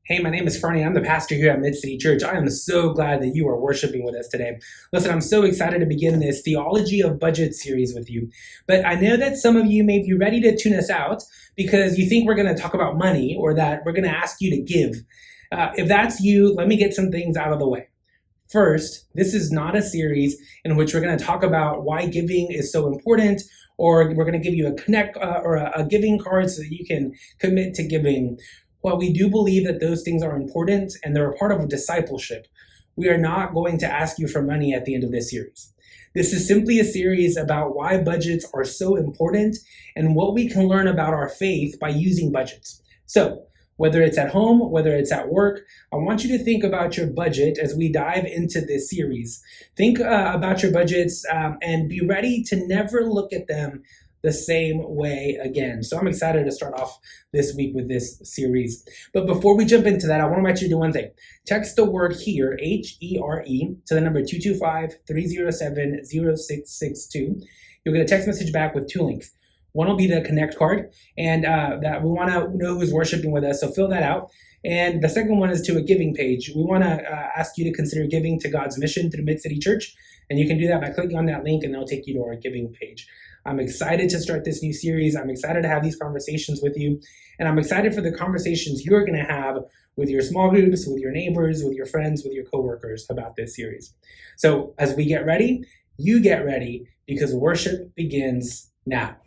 Hey, my name is Fernie. I'm the pastor here at Mid-City Church. I am so glad that you are worshiping with us today. Listen, I'm so excited to begin this Theology of Budget series with you. But I know that some of you may be ready to tune us out because you think we're going to talk about money or that we're going to ask you to give. If that's you, let me get some things out of the way. First, this is not a series in which we're going to talk about why giving is so important, or we're going to give you a connect or a giving card so that you can commit to giving. While we do believe that those things are important and they're a part of discipleship, we are not going to ask you for money at the end of this series. This is simply a series about why budgets are so important and what we can learn about our faith by using budgets. So, whether it's at home, whether it's at work, I want you to think about your budget as we dive into this series. Think about your budgets and be ready to never look at them the same way again. So I'm excited to start off this week with this series. But before we jump into that, I want to invite you to do one thing. Text the word HERE, HERE, to the number 225-307-0662. You'll get a text message back with two links. One will be the connect card, and that we want to know who's worshiping with us, so fill that out. And the second one is to a giving page. We want to ask you to consider giving to God's mission through Mid-City Church, and you can do that by clicking on that link, and they'll take you to our giving page. I'm excited to start this new series. I'm excited to have these conversations with you, and I'm excited for the conversations you're going to have with your small groups, with your neighbors, with your friends, with your coworkers about this series. So as we get ready, you get ready, because worship begins now.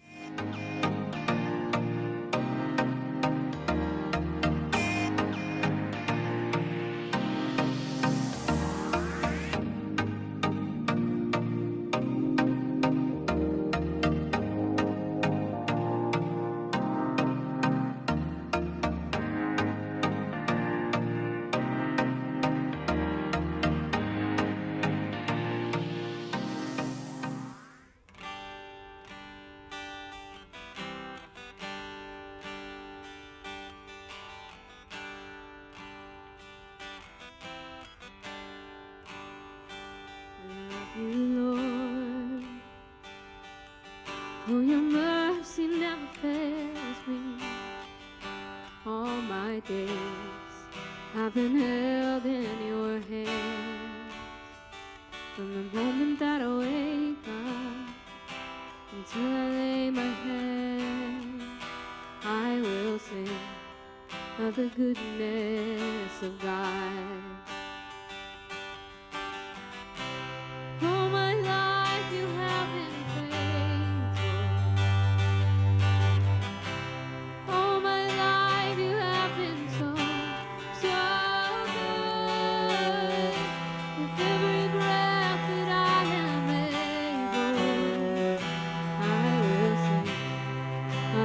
Oh, your mercy never fails me. All my days I've been held in your hands. From the moment that I wake up until I lay my head, I will sing of the goodness of God. All my life you have been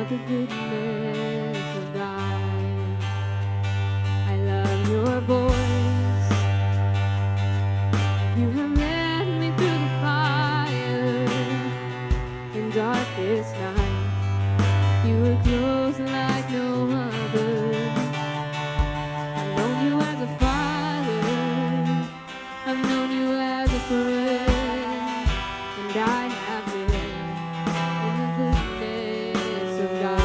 the goodness of God. I love your voice. You have led me through the fire in darkest night. You were close like no other. I've known you as a father. I've known you as a friend, and I have lived in the goodness of God.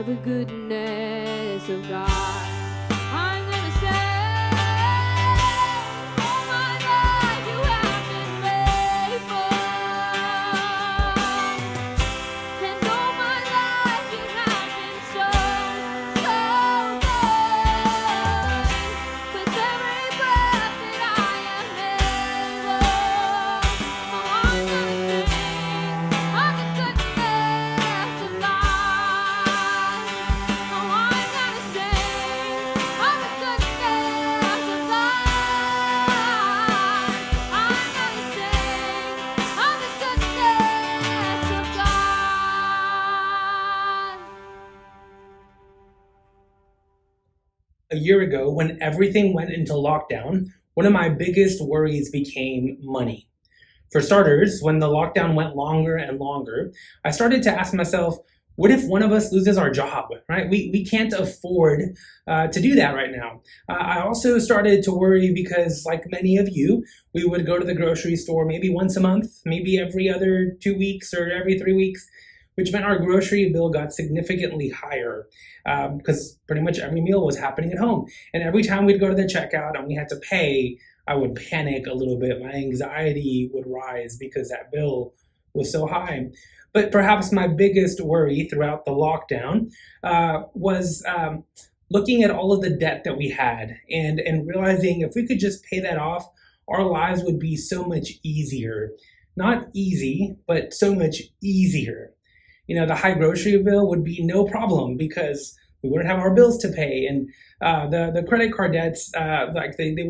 of the goodness of God. I'm gonna say, all my life you have been faithful, and all my life you have been so, so good. With every breath that I am able, oh, I'm gonna sing of the goodness of God. Oh, I'm gonna sing of the goodness of God. I'm gonna sing of the goodness of God. A year ago, when everything went into lockdown, one of my biggest worries became money. For starters, when the lockdown went longer and longer, I started to ask myself, what if one of us loses our job, right? We can't afford to do that right now. I also started to worry because, like many of you, we would go to the grocery store maybe once a month, maybe every other 2 weeks or every 3 weeks, which meant our grocery bill got significantly higher because pretty much every meal was happening at home. And every time we'd go to the checkout and we had to pay, I would panic a little bit. My anxiety would rise because that bill was so high. But perhaps my biggest worry throughout the lockdown was looking at all of the debt that we had and realizing if we could just pay that off, our lives would be so much easier. Not easy, but so much easier. You know, the high grocery bill would be no problem because we wouldn't have our bills to pay, and the credit card debts, they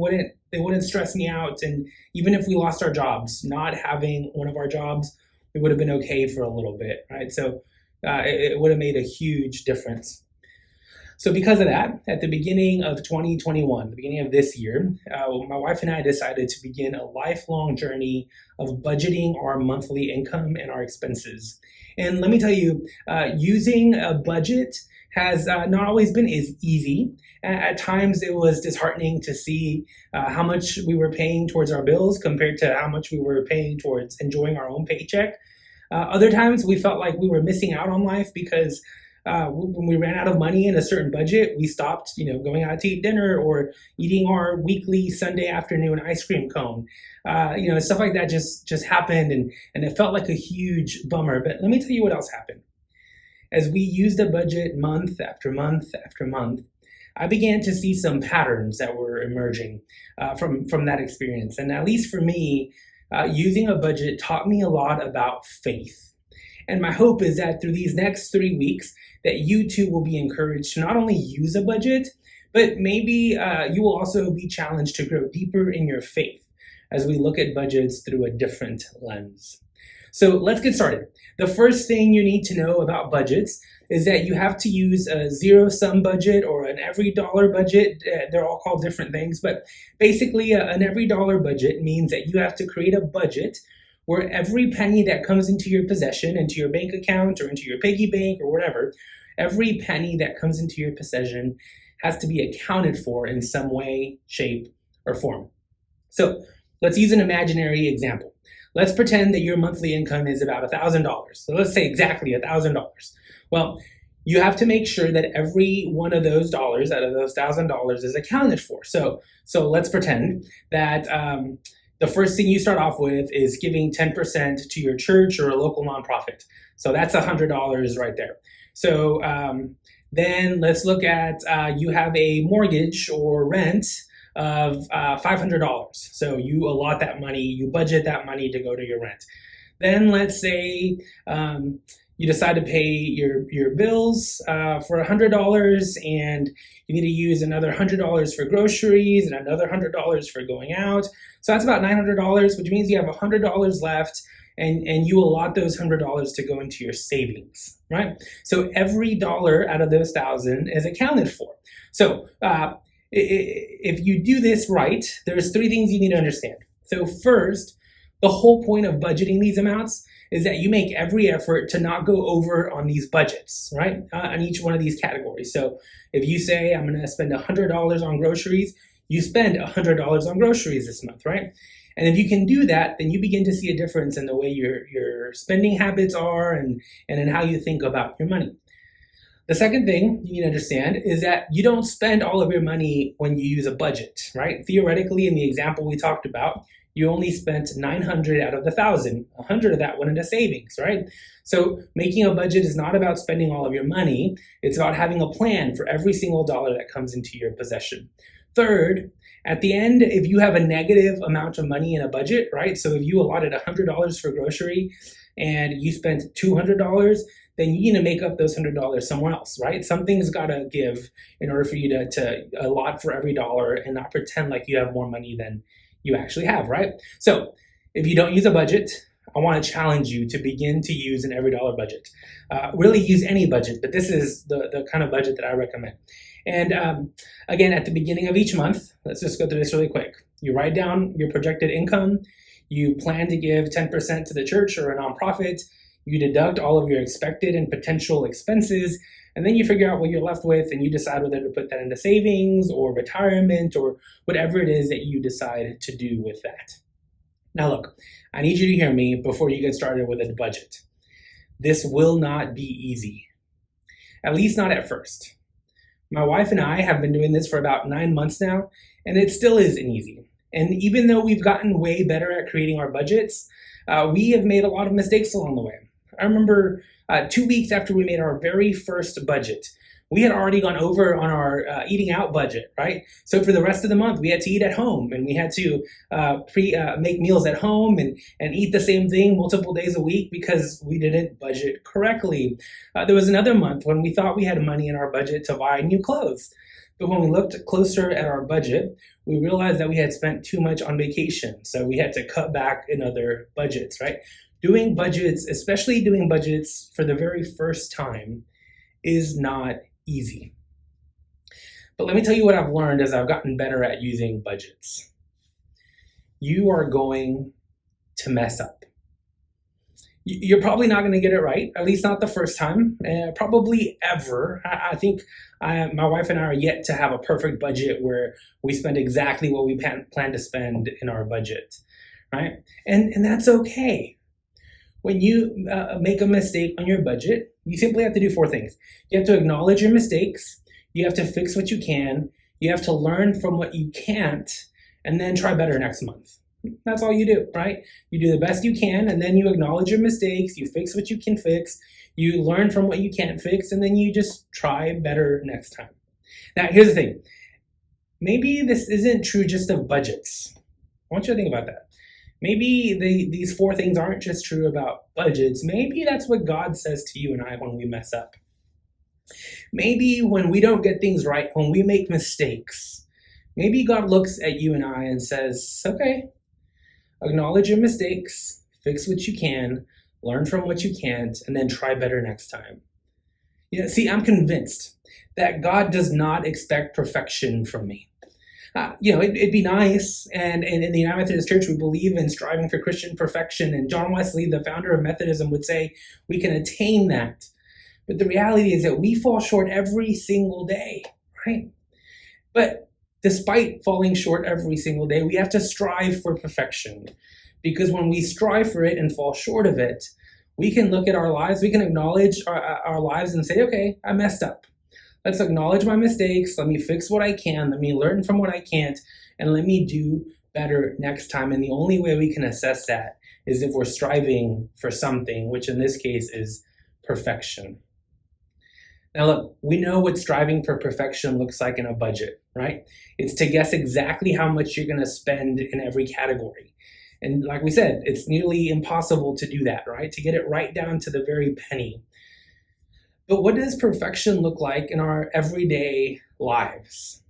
wouldn't stress me out. And even if we lost our jobs, not having one of our jobs, we would have been okay for a little bit, right? So it would have made a huge difference. So because of that, at the beginning of 2021, the beginning of this year, my wife and I decided to begin a lifelong journey of budgeting our monthly income and our expenses. And let me tell you, using a budget has not always been as easy. At times it was disheartening to see how much we were paying towards our bills compared to how much we were paying towards enjoying our own paycheck. Other times we felt like we were missing out on life because when we ran out of money in a certain budget, we stopped, going out to eat dinner or eating our weekly Sunday afternoon ice cream cone. Stuff like that just happened, and it felt like a huge bummer. But let me tell you what else happened. As we used the budget month after month after month, I began to see some patterns that were emerging from that experience. And at least for me, using a budget taught me a lot about faith. And my hope is that through these next 3 weeks, that you too will be encouraged to not only use a budget, but maybe you will also be challenged to grow deeper in your faith as we look at budgets through a different lens. So let's get started. The first thing you need to know about budgets is that you have to use a zero-sum budget or an every dollar budget. They're all called different things, but basically an every dollar budget means that you have to create a budget where every penny that comes into your possession, into your bank account or into your piggy bank or whatever, every penny that comes into your possession has to be accounted for in some way, shape, or form. So let's use an imaginary example. Let's pretend that your monthly income is about $1,000. So let's say exactly $1,000. Well, you have to make sure that every one of those dollars out of those $1,000 is accounted for. So let's pretend that the first thing you start off with is giving 10% to your church or a local nonprofit. So that's $100 right there. So then let's look at you have a mortgage or rent of $500. So you allot that money, you budget that money to go to your rent. Then let's say you decide to pay your bills for $100, and you need to use another $100 for groceries and another $100 for going out. So that's about $900, which means you have $100 left, and you allot those $100 to go into your savings, right? So every dollar out of those 1,000 is accounted for. So if you do this right, there's 3 things you need to understand. So first, the whole point of budgeting these amounts is that you make every effort to not go over on these budgets, right? On each one of these categories. So if you say, I'm going to spend $100 on groceries, you spend $100 on groceries this month, right? And if you can do that, then you begin to see a difference in the way your spending habits are and in how you think about your money. The second thing you need to understand is that you don't spend all of your money when you use a budget, right? Theoretically, in the example we talked about, you only spent 900 out of the 1,000. 100 of that went into savings, right? So making a budget is not about spending all of your money. It's about having a plan for every single dollar that comes into your possession. Third, at the end, if you have a negative amount of money in a budget, right? So if you allotted $100 for grocery and you spent $200, then you need to make up those $100 somewhere else, right? Something's got to give in order for you to allot for every dollar and not pretend like you have more money than you actually have, right? So if you don't use a budget, I want to challenge you to begin to use an every dollar budget. Really use any budget, but this is the kind of budget that I recommend. And again, at the beginning of each month, let's just go through this really quick. You write down your projected income. You plan to give 10% to the church or a nonprofit. You deduct all of your expected and potential expenses, and then you figure out what you're left with, and you decide whether to put that into savings or retirement or whatever it is that you decide to do with that. Now look, I need you to hear me before you get started with a budget. This will not be easy, at least not at first. My wife and I have been doing this for about 9 months now, and it still isn't easy. And even though we've gotten way better at creating our budgets, we have made a lot of mistakes along the way. I remember 2 weeks after we made our very first budget, we had already gone over on our eating out budget, right? So for the rest of the month, we had to eat at home, and we had to make meals at home and eat the same thing multiple days a week because we didn't budget correctly. There was another month when we thought we had money in our budget to buy new clothes. But when we looked closer at our budget, we realized that we had spent too much on vacation. So we had to cut back in other budgets, right? Doing budgets, especially doing budgets for the very first time, is not easy. But let me tell you what I've learned as I've gotten better at using budgets. You are going to mess up. You're probably not going to get it right, at least not the first time, probably ever. I think my wife and I are yet to have a perfect budget where we spend exactly what we plan to spend in our budget, right? And that's okay. When you make a mistake on your budget, you simply have to do 4 things. You have to acknowledge your mistakes. You have to fix what you can. You have to learn from what you can't, and then try better next month. That's all you do, right? You do the best you can, and then you acknowledge your mistakes. You fix what you can fix. You learn from what you can't fix, and then you just try better next time. Now, here's the thing. Maybe this isn't true just of budgets. I want you to think about that. Maybe these 4 things aren't just true about budgets. Maybe that's what God says to you and I when we mess up. Maybe when we don't get things right, when we make mistakes, maybe God looks at you and I and says, okay, acknowledge your mistakes, fix what you can, learn from what you can't, and then try better next time. See, I'm convinced that God does not expect perfection from me. It'd be nice, and in the United Methodist Church, we believe in striving for Christian perfection, and John Wesley, the founder of Methodism, would say we can attain that. But the reality is that we fall short every single day, right? But despite falling short every single day, we have to strive for perfection, because when we strive for it and fall short of it, we can look at our lives, we can acknowledge our lives and say, okay, I messed up. Let's acknowledge my mistakes. Let me fix what I can. Let me learn from what I can't. And let me do better next time. And the only way we can assess that is if we're striving for something, which in this case is perfection. Now look, we know what striving for perfection looks like in a budget, right? It's to guess exactly how much you're going to spend in every category. And like we said, it's nearly impossible to do that, right? To get it right down to the very penny. But what does perfection look like in our everyday lives?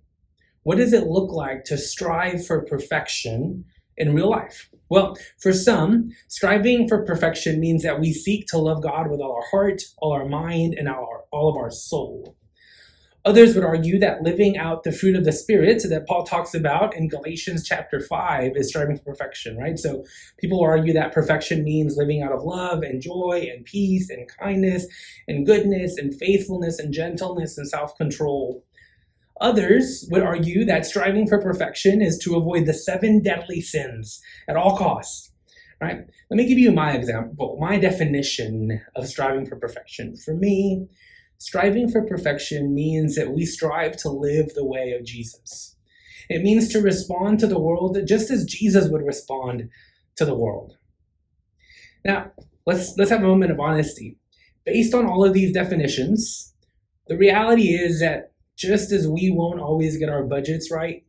What does it look like to strive for perfection in real life? Well, for some, striving for perfection means that we seek to love God with all our heart, all our mind, and all of our soul. Others would argue that living out the fruit of the Spirit that Paul talks about in Galatians chapter 5 is striving for perfection, right? So people argue that perfection means living out of love and joy and peace and kindness and goodness and faithfulness and gentleness and self-control. Others would argue that striving for perfection is to avoid the 7 deadly sins at all costs, right? Let me give you my example, my definition of striving for perfection. For me, Striving for perfection means that we strive to live the way of Jesus. It means to respond to the world just as Jesus would respond to the world. Now, let's have a moment of honesty. Based on all of these definitions, the reality is that just as we won't always get our budgets right,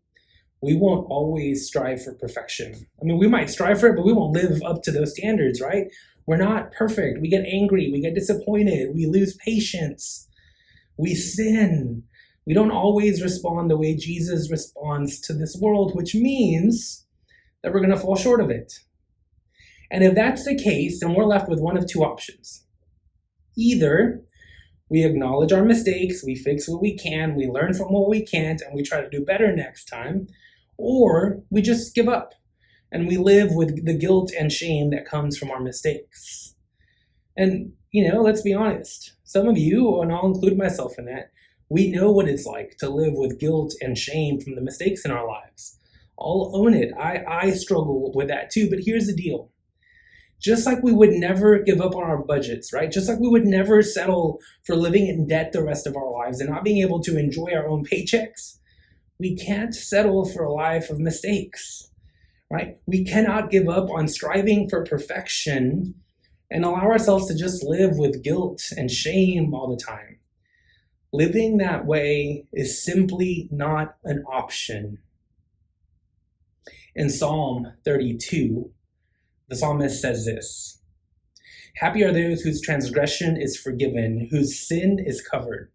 we won't always strive for perfection. I mean, we might strive for it, but we won't live up to those standards, right? We're not perfect. We get angry. We get disappointed. We lose patience. We sin. We don't always respond the way Jesus responds to this world, which means that we're going to fall short of it. And if that's the case, then we're left with one of two options. Either we acknowledge our mistakes, we fix what we can, we learn from what we can't, and we try to do better next time, or we just give up and we live with the guilt and shame that comes from our mistakes. And, let's be honest. Some of you, and I'll include myself in that, we know what it's like to live with guilt and shame from the mistakes in our lives. I'll own it. I struggle with that too, but here's the deal. Just like we would never give up on our budgets, right? Just like we would never settle for living in debt the rest of our lives and not being able to enjoy our own paychecks, we can't settle for a life of mistakes, right? We cannot give up on striving for perfection and allow ourselves to just live with guilt and shame all the time. Living that way is simply not an option. In Psalm 32, the psalmist says this: "Happy are those whose transgression is forgiven, whose sin is covered.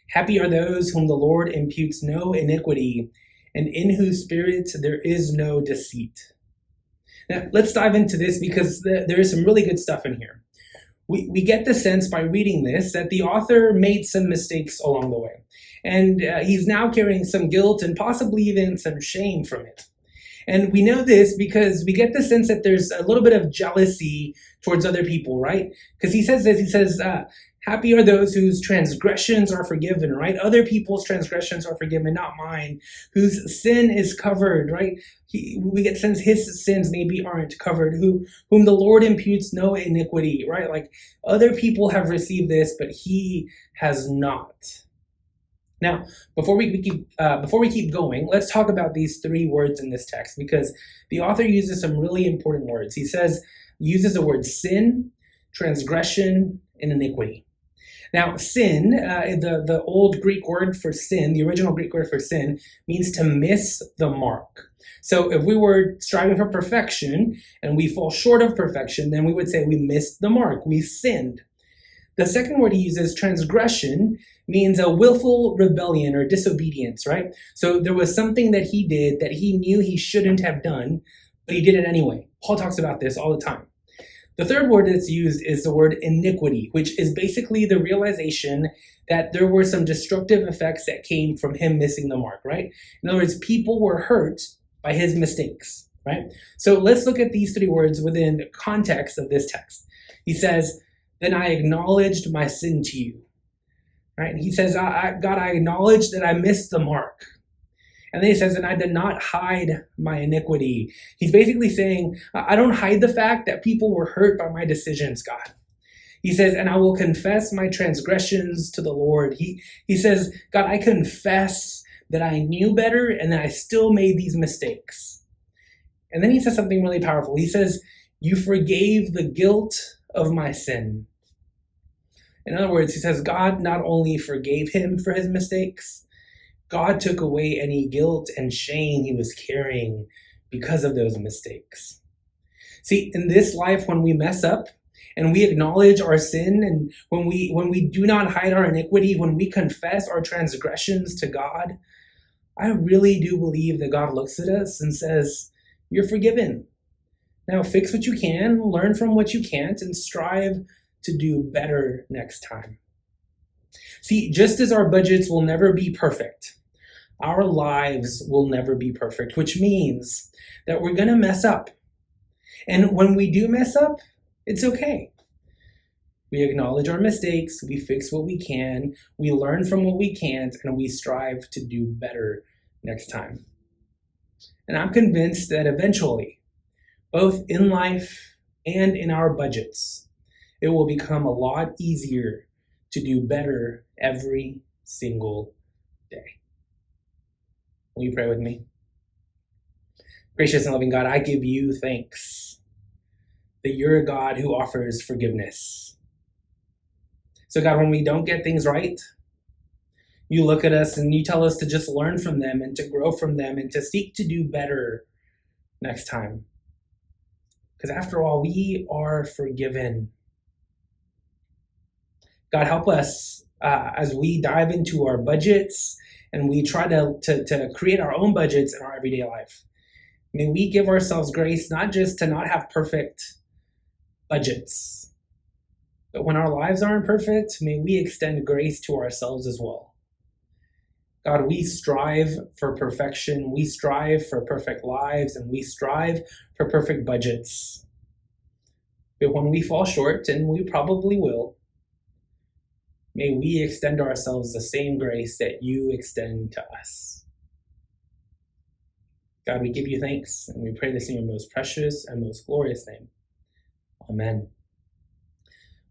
Happy are those whom the Lord imputes no iniquity, and in whose spirit there is no deceit." Now, let's dive into this because there is some really good stuff in here. We get the sense by reading this that the author made some mistakes along the way, and he's now carrying some guilt and possibly even some shame from it. And we know this because we get the sense that there's a little bit of jealousy towards other people, right? Because he says this, he says, happy are those whose transgressions are forgiven, right? Other people's transgressions are forgiven, not mine. Whose sin is covered, right? We get the sense his sins maybe aren't covered. Whom the Lord imputes no iniquity, right? Like other people have received this, but he has not. Now, before we keep going, let's talk about these three words in this text because the author uses some really important words. He uses the word sin, transgression, and iniquity. Now, sin, the old Greek word for sin, the original Greek word for sin, means to miss the mark. So if we were striving for perfection and we fall short of perfection, then we would say we missed the mark, we sinned. The second word he uses, transgression, means a willful rebellion or disobedience, right? So there was something that he did that he knew he shouldn't have done, but he did it anyway. Paul talks about this all the time. The third word that's used is the word iniquity, which is basically the realization that there were some destructive effects that came from him missing the mark, right? In other words, people were hurt by his mistakes, right? So let's look at these three words within the context of this text. He says, "Then I acknowledged my sin to you." Right? And he says, God, I acknowledge that I missed the mark. And then he says, "And I did not hide my iniquity." He's basically saying, I don't hide the fact that people were hurt by my decisions, God. He says, "And I will confess my transgressions to the Lord." He says, God, I confess that I knew better and that I still made these mistakes. And then he says something really powerful. He says, "You forgave the guilt of my sin." In other words, he says God not only forgave him for his mistakes, God took away any guilt and shame he was carrying because of those mistakes. See, in this life, when we mess up and we acknowledge our sin, and when we do not hide our iniquity, when we confess our transgressions to God, I really do believe that God looks at us and says, "You're forgiven. Now fix what you can, learn from what you can't, and strive to do better next time." See, just as our budgets will never be perfect, our lives will never be perfect, which means that we're going to mess up. And when we do mess up, it's okay. We acknowledge our mistakes, we fix what we can, we learn from what we can't, and we strive to do better next time. And I'm convinced that eventually, both in life and in our budgets, it will become a lot easier to do better every single day. Will you pray with me? Gracious and loving God, I give you thanks that you're a God who offers forgiveness. So God, when we don't get things right, you look at us and you tell us to just learn from them and to grow from them and to seek to do better next time. Because after all, we are forgiven. God, help us as we dive into our budgets and we try to create our own budgets in our everyday life. May we give ourselves grace not just to not have perfect budgets, but when our lives aren't perfect, may we extend grace to ourselves as well. God, we strive for perfection, we strive for perfect lives, and we strive for perfect budgets. But when we fall short, and we probably will, may we extend ourselves the same grace that you extend to us. God, we give you thanks, and we pray this in your most precious and most glorious name. Amen.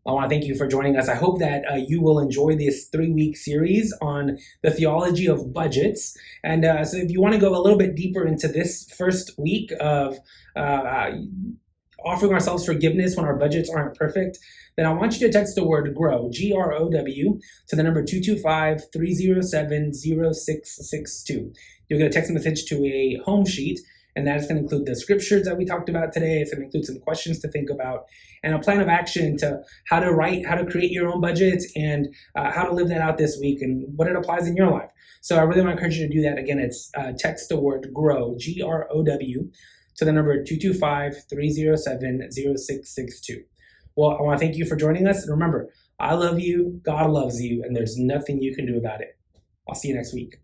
I want to thank you for joining us. I hope that you will enjoy this 3-week series on the theology of budgets. And so if you want to go a little bit deeper into this first week of offering ourselves forgiveness when our budgets aren't perfect, then I want you to text the word GROW, GROW, to the number 225-307-0662. You'll get a text message to a home sheet, and that is going to include the scriptures that we talked about today. It's going to include some questions to think about and a plan of action to how to create your own budget and how to live that out this week and what it applies in your life. So I really want to encourage you to do that. Again, it's text the word GROW, GROW, to the number 225-307-0662. Well, I want to thank you for joining us. And remember, I love you, God loves you, and there's nothing you can do about it. I'll see you next week.